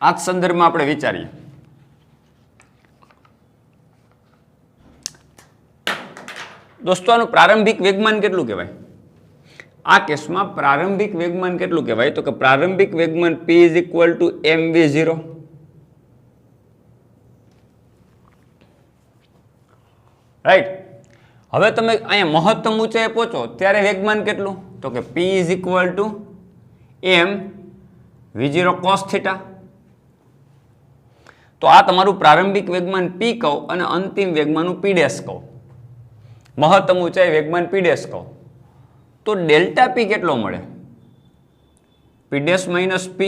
આ સંદર્ભમાં આપણે વિચારીએ. દોસ્તો આનું પ્રારંભિક વેગમાન કેટલું કહેવાય? આ કેસમાં પ્રારંભિક વેગમાન કેટલું કહેવાય? તો કે પ્રારંભિક વેગમાન p = mv0. રાઈટ? હવે તમે અહીંયા મહત્તમ ઊંચાઈએ પહોંચો ત્યારે વેગમાન કેટલું? તો કે p = m v0 cos θ. તો આ તમારું પ્રારંભિક વેગમાન p કહો અને અંતિમ વેગમાનનું p ડેશ કહો. મહત્તમ ઊંચાઈ વેગમાન p ડેશ કહો તો ડેલ્ટા p કેટલો મળે? p dash minus p.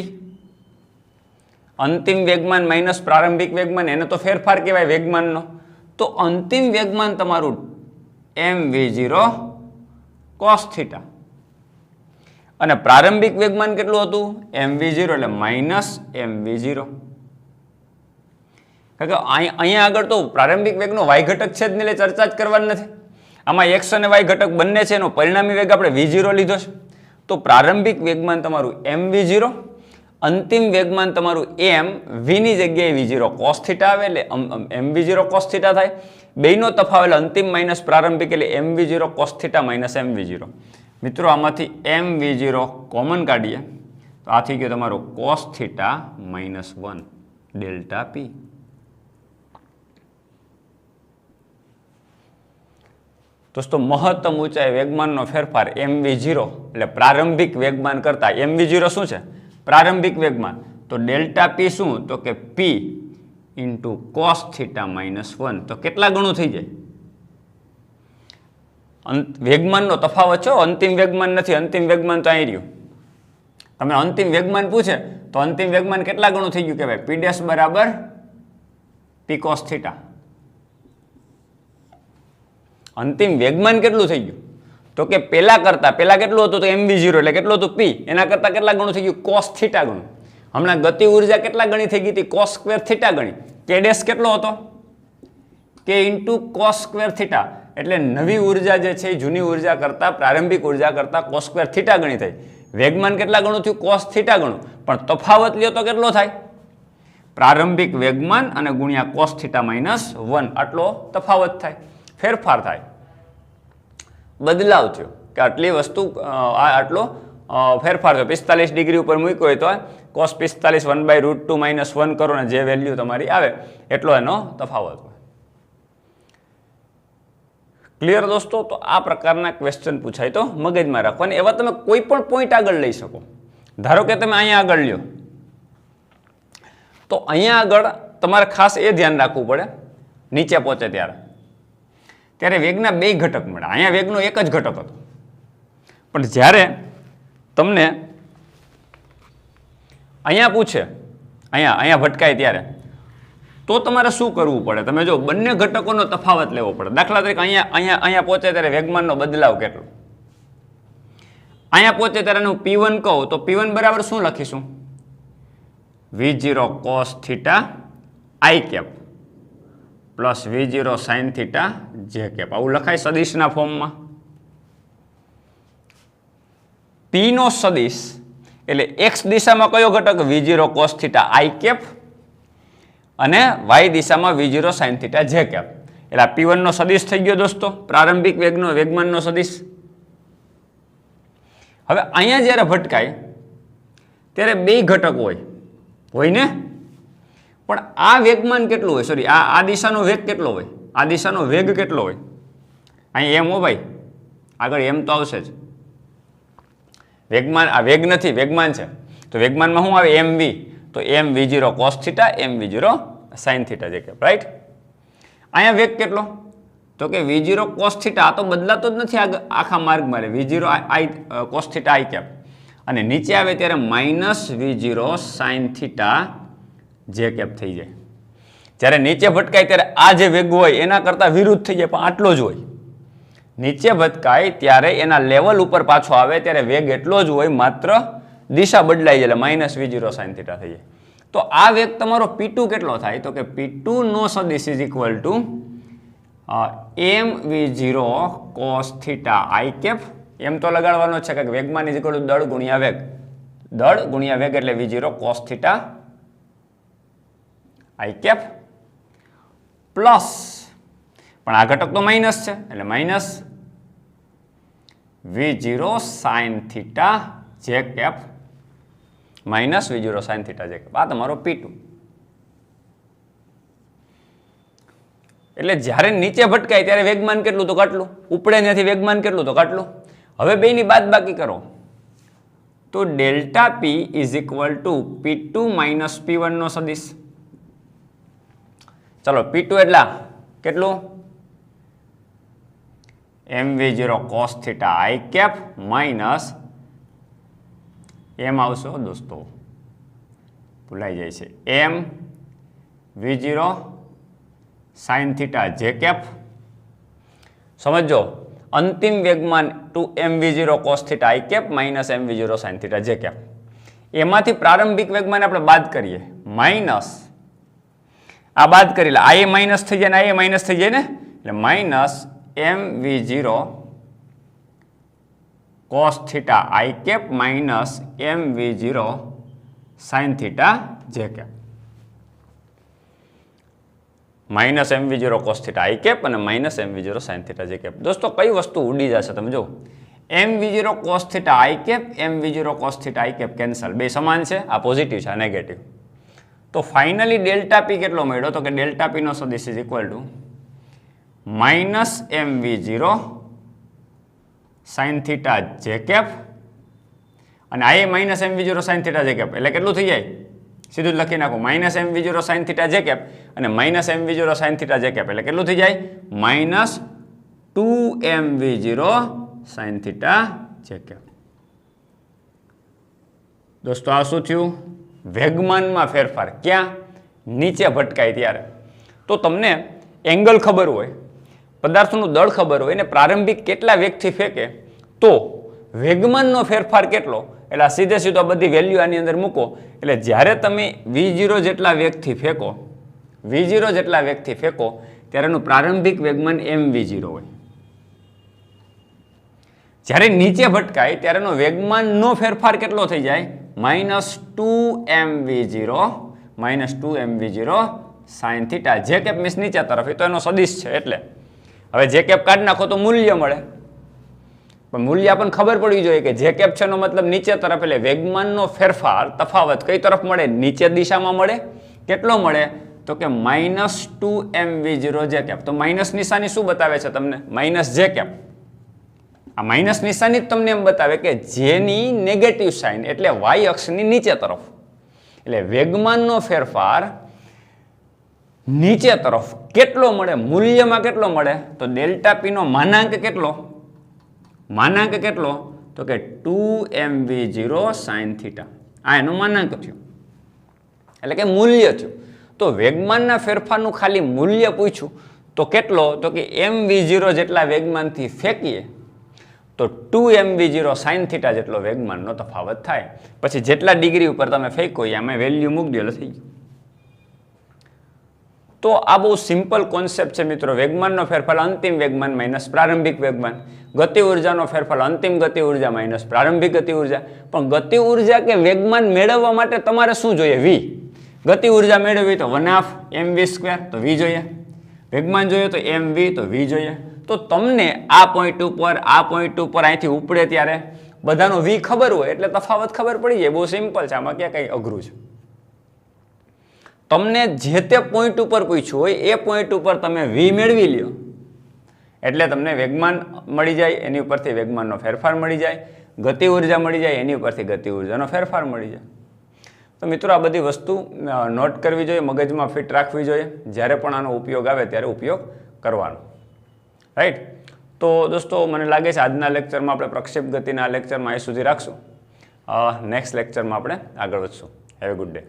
અંતિમ વેગમાન માઇનસ પ્રારંભિક વેગમાન, એને તો ફેરફાર કહેવાય વેગમાનનો. તો અંતિમ વેગમાન તમારું mv0 cos θ અને પ્રારંભિક વેગમાન કેટલું હતું mv0 એટલે માઇનસ mv0. કારણ કે અહીંયા આગળ તો પ્રારંભિક વેગનો y ઘટક છે જ નહીં એટલે ચર્ચા જ કરવાની નથી. આમાં x અને y ઘટક બંને છે એનો પરિણામી વેગ આપણે v0 લીધો છે. તો પ્રારંભિક વેગમાન તમારું mv0, અંતિમ વેગમાન તમારું m v ની જગ્યાએ v0 cos θ આવે એટલે mv0 cos θ થાય. બેયનો તફાવત અંતિમ માઇનસ પ્રારંભિક એટલે mv0 cos θ માઇનસ mv0. મિત્રો આમાંથી mv0 કોમન કાઢીએ તો આ થઈ ગયો તમારો cos θ માઇનસ 1 ડેલ્ટા p. દોસ્તો મહત્તમ ઊંચાઈ વેગમાનનો ફેરફાર mv0 એટલે પ્રારંભિક વેગમાન કરતા mv0 શું છે પ્રારંભિક વેગમાન, તો ડેલ્ટા p શું તો કે p ઇન્ટુ cos θ માઇનસ 1. તો કેટલા ગણું થઈ જાય? વેગમાનનો તફાવત છે, અંતિમ વેગમાન નથી. અંતિમ વેગમાન તો અહીં રહ્યું. તમે અંતિમ વેગમાન પૂછે તો અંતિમ વેગમાન કેટલા ગણું થઈ ગયું કે ભાઈ p ડેશ બરાબર p cos θ. અંતિમ વેગમાન કેટલું થઈ ગયું તો કે પેલા કેટલું હતું તો mv0 એટલે કેટલું હતું p, એના કરતા કેટલા ગણું થઈ ગયું cos θ ગણું. હમણાં ગતિ ઉર્જા કેટલા ગણી થઈ ગઈ હતી cos સ્ક્વેર θ ગણી. k ડેશ કેટલો હતો k ઇન્ટુ cos સ્ક્વેર θ એટલે નવી ઉર્જા જે છે જૂની ઉર્જા કરતા પ્રારંભિક ઉર્જા કરતા cos સ્ક્વેર θ ગણી થઈ. વેગમાન કેટલા ગણું થયું cos θ ગણું, પણ તફાવત લ્યો તો કેટલો થાય પ્રારંભિક વેગમાન અને ગુણ્યા cos θ માઇનસ 1 આટલો તફાવત થાય, ફેરફાર થાય, બદલાવ થયો કે આટલી વસ્તુ આટલો ફેરફાર થયો. 45 ડિગ્રી ઉપર મૂક્યો હોય તો cos 45 1/√2 માઇનસ 1 કરો ને જે વેલ્યુ તમારી આવે એટલો એનો તફાવત હોય. ક્લિયર દોસ્તો? તો આ પ્રકારના ક્વેશ્ચન પૂછાય તો મગજમાં રાખવાની. એવા તમે કોઈ પણ પોઈન્ટ આગળ લઈ શકો. ધારો કે તમે અહીંયા આગળ લ્યો તો અહીંયા આગળ તમારે ખાસ એ ધ્યાન રાખવું પડે નીચે પહોંચે ત્યારે વેગના બે ઘટક મળે. અહીંયા વેગનો એક જ ઘટક હતો, પણ જ્યારે તમને અહીંયા પૂછે અહીંયા ભટકાય ત્યારે તો તમારે શું કરવું પડે? તમે જો બંને ઘટકોનો તફાવત લેવો પડે. દાખલા તરીકે અહીંયા પહોંચે ત્યારે વેગમાનનો બદલાવ કેટલો, અહીંયા પહોંચે ત્યારે હું p1 કહું તો p1 બરાબર શું લખીશું v0 cos θ i cap plus v0 sin θ j cap. આવું લખાય સદિશના ફોર્મમાં. p નો સદિશ એટલે x દિશામાં કયો ઘટક v0 cos θ i કેપ અને y દિશામાં v0 sin θ j કેપ. એટલે p1 નો સદિશ થઈ ગયો દોસ્તો, પ્રારંભિક વેગમાનનો સદિશ. હવે અહીંયા જ્યારે ભટકાય ત્યારે બે ઘટક હોય ને, પણ આ વેગમાન કેટલું હોય, સોરી આ દિશાનો વેગ કેટલો હોય, આ દિશાનો વેગ કેટલો હોય? અહીં એમ હો ભાઈ, આગળ એમ તો આવશે જ. વેગમાન આ વેગ નથી, વેગમાન છે. તો વેગમાનમાં શું આવે mv, તો mv0 cos θ mv0 sin θ જે કે રાઈટ. અહીંયા વેગ કેટલો તો કે v0 cos θ. આ તો બદલાતો જ નથી આખા માર્ગમાં, v0 i cos θ i cap અને નીચે આવે ત્યારે માઇનસ v0 sin θ જે કેપ થઈ જાય. જ્યારે નીચે ભટકાય ત્યારે આ જે વેગ હોય એના કરતા વિરુદ્ધ થઈ જાય, પણ આટલો જ હોય. નીચે ભટકાય ત્યારે એના લેવલ ઉપર પાછો આવે ત્યારે વેગ એટલો જ હોય, માત્ર દિશા બદલાઈ જાય એટલે માઇનસ v0 sin θ થઈ જાય. તો આ વેગ તમારો p2 કેટલો થાય તો કે p2 નો સદિશ is equal to mv0 cos θ i cap. એમ તો લગાડવાનો છે કે વેગમાન ઇઝ ઇક્વલ ટુ દળ ગુણ્યા વેગ એટલે v0 cos θ i cap plus, પણ આ ઘટક તો માઇનસ છે એટલે minus v0 sin θ j cap minus v0 sin θ j cap. આ તમારો p2. એટલે જ્યારે નીચે ભટકાય ત્યારે વેગમાન કેટલું તો કાટલું, ઉપડે ત્યાંથી વેગમાન કેટલું તો કાટલું. હવે બેની બાદબાકી કરો તો delta p is equal to p2 minus p1 નો સદિશ. ચલો p2 એટલા કેટલું mv0 cos θ i cap minus m આવશે દોસ્તો, ભૂલાઈ જાય છે, m v0 sine theta j cap. સમજો અંતિમ વેગમાન 2mv0 cos theta i cap minus mv0 sine theta j cap. એમાંથી પ્રારંભિક વેગમાન આપણે બાદ કરીએ, માઇનસ આ બાદ કરી લે, આ એ માઇનસ થઈ જાય ને આ એ માઇનસ થઈ જાય ને, એટલે minus mv0 cos theta i cap minus mv0 sine theta j cap. Minus mv0 cos theta i cap અને minus mv0 sine theta j cap. દોસ્તો કઈ વસ્તુ ઉડી જશે તમે જો, mv0 cos theta i cap mv0 cos theta i cap cancel, બે સમાન છે, આ પોઝિટિવ છે આ નેગેટિવ. તો ફાઇનલી ડેલ્ટા પી કેટલો મળ્યો, તો કે ડેલ્ટા પી નો સદિશ is equal to minus mv0 sine theta j cap અને આ minus mv0 sine theta j cap, એટલે કેટલું થઈ જાય, સીધું જ લખી નાખો, minus mv0 sine theta j cap અને minus mv0 sine theta j cap, એટલે કેટલું થઈ જાય, minus 2mv0 sine theta j cap. દોસ્તો આ શું થયું, વેગમાનમાં ફેરફાર, ક્યાં, નીચે ભટકાય ત્યારે. તો તમને એંગલ ખબર હોય, પદાર્થનું દળ ખબર હોય અને પ્રારંભિક કેટલા વેગથી ફેંકે તો વેગમાનનો ફેરફાર કેટલો, એટલે સીધે સીધો બધી વેલ્યુ આની અંદર મૂકો, એટલે જ્યારે તમે v0 જેટલા વેગથી ફેંકો, v0 જેટલા વેગથી ફેંકો ત્યારે એનું પ્રારંભિક વેગમાન mv0 હોય. જ્યારે નીચે ભટકાય ત્યારે એનો વેગમાનનો ફેરફાર કેટલો થઈ જાય, minus 2mv0 sine theta j cap means નીચે તરફ, એ તો એનો સદિશ છે. એટલે હવે જે કેપ કાઢી નાખો તો મૂલ્ય મળે, પણ મૂલ્ય આપણને ખબર પડવી જોઈએ કે જે કેપ છે એનો મતલબ નીચે તરફ, એટલે વેગમાનનો ફેરફાર તફાવત કઈ તરફ મળે, નીચે દિશામાં મળે. કેટલો મળે, તો કે માઇનસ 2mv0 જે કેપ. તો માઇનસ નિશાની શું બતાવે છે તમને, માઇનસ જે કેપ. આ માઇનસ નિશાની જ તમને એમ બતાવે કે જેની નેગેટિવ સાઇન એટલે વાય અક્ષની નીચે તરફ, એટલે વેગમાનનો ફેરફાર નીચે તરફ કેટલો મળે, મૂલ્યમાં કેટલો મળે, તો ડેલ્ટા પી નો માનાંક કેટલો, માનાંક કેટલો, તો કે 2mv0 સાઇન થીટા, આ એનો માનાંક થયો, એટલે કે મૂલ્ય થયું. તો વેગમાનના ફેરફારનું ખાલી મૂલ્ય પૂછ્યું તો કેટલો, તો કે mv0 જેટલા વેગમાનથી ફેંકીએ તો 2mv0 સાઇન થીટા જેટલો વેગમાનનો તફાવત થાય. પછી જેટલા ડિગ્રી ઉપર તમે ફેંકો એમાં વેલ્યુ મૂકી દો એટલે થઈ ગયું. તો આ બહુ સિમ્પલ કોન્સેપ્ટ છે મિત્રો. વેગમાનનો ફેરફાર અંતિમ વેગમાન માઇનસ પ્રારંભિક વેગમાન, ગતિ ઉર્જાનો ફેરફાર અંતિમ ગતિ ઉર્જા માઇનસ પ્રારંભિક ગતિ ઉર્જા. પણ ગતિ ઉર્જા કે વેગમાન મેળવવા માટે તમારે શું જોઈએ, v. ગતિ ઉર્જા મેળવવી તો 1/2 mv², તો v જોઈએ. વેગમાન જોઈએ તો mv, તો v જોઈએ. તો તમને આ પોઈન્ટ ઉપર અહીંથી ઉપડે ત્યારે બધાનો v ખબર હોય એટલે તફાવત ખબર પડી જાય. બહુ સિમ્પલ છે, આમાં ક્યાં કંઈ અઘરું છે. તમને જે તે પોઈન્ટ ઉપર પૂછ્યું હોય એ પોઈન્ટ ઉપર તમે v મેળવી લ્યો એટલે તમને વેગમાન મળી જાય, એની ઉપરથી વેગમાનનો ફેરફાર મળી જાય, ગતિ ઉર્જા મળી જાય, એની ઉપરથી ગતિ ઉર્જાનો ફેરફાર મળી જાય. તો મિત્રો આ બધી વસ્તુ નોટ કરવી જોઈએ, મગજમાં ફિટ રાખવી જોઈએ, જ્યારે પણ આનો ઉપયોગ આવે ત્યારે ઉપયોગ કરવાનો. રાઈટ. તો દોસ્તો મને લાગે છે આજના લેક્ચરમાં આપણે પ્રક્ષેપ ગતિના લેક્ચરમાં અહીં સુધી રાખશું. નેક્સ્ટ લેક્ચરમાં આપણે આગળ વધશું. Have a good day.